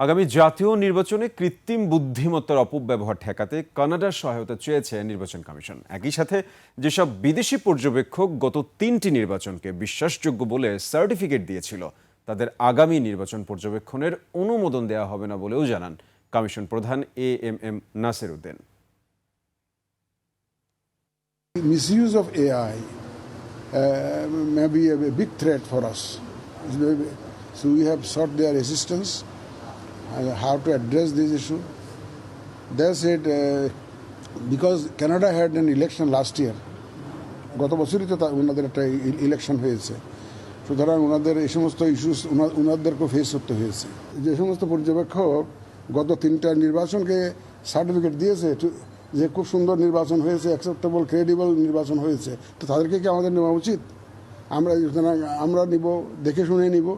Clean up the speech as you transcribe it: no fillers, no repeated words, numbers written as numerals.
আগামী জাতীয় নির্বাচনে কৃত্রিম বুদ্ধিমত্তার অপব্যবহার ঠেকাতে কানাডার সহায়তা চেয়েছে নির্বাচন কমিশন। একই সাথে যেসব বিদেশি পর্যবেক্ষক গত 3টি নির্বাচনকে বিশ্বাসযোগ্য বলে সার্টিফিকেট দিয়েছিল, তাদের আগামী নির্বাচন পর্যবেক্ষণের অনুমোদন দেওয়া হবে না বলেও জানান কমিশন প্রধান AMM Nasir Uddin. Misuse of AI may be a big threat for us. So we have sought their assistance how to address this issue. They said because Canada had an election last year, গত বছরই তো ওনাদের একটা election হয়েছে, সুতরাং ওনাদের এই সমস্ত ইস্যুস ওনাদেরকেও ফেস করতে হয়েছে। যে সমস্ত পর্যবেক্ষক গত 3টা নির্বাচনকে সার্টিফিকেট দিয়েছে যে খুব সুন্দর নির্বাচন হয়েছে, অ্যাকসেপ্টেবল ক্রেডিবল নির্বাচন হয়েছে, তো তাদেরকে কি আমাদের নেওয়া উচিত? আমরা নিব, দেখে শুনে নিব।